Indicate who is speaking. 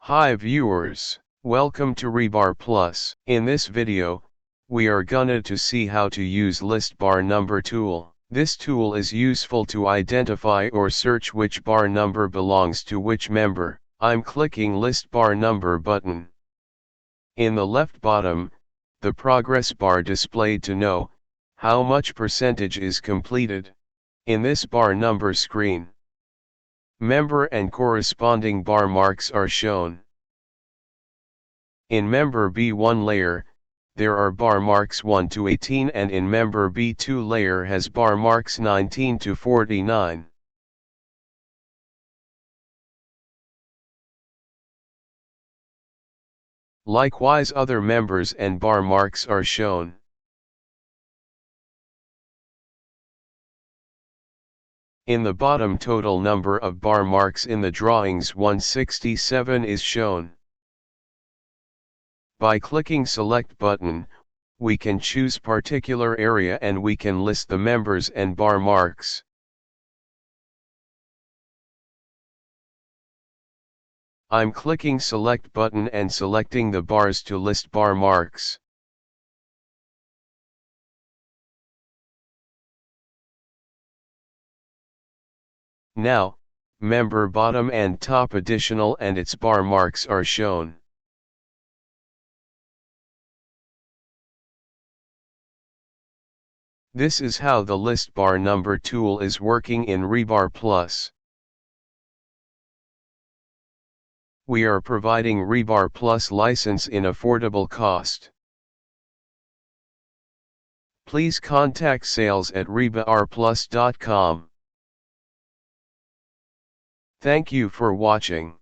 Speaker 1: Hi viewers, welcome to Rebar Plus. In this video, we are gonna to see how to use list bar number tool. This tool is useful to identify or search which bar number belongs to which member. I'm clicking list bar number button. In the left bottom, the progress bar displayed to know how much percentage is completed. In this bar number screen, member and corresponding bar marks are shown. In member B1 layer, there are bar marks 1 to 18 and in member B2 layer has bar marks 19 to 49. Likewise other members and bar marks are shown. In the bottom total number of bar marks in the drawings 167 is shown. By clicking select button, we can choose particular area and we can list the members and bar marks. I'm clicking select button and selecting the bars to list bar marks. Now, member bottom and top additional and its bar marks are shown. This is how the list bar number tool is working in Rebar Plus. We are providing Rebar Plus license in affordable cost. Please contact sales@rebarplus.com. Thank you for watching.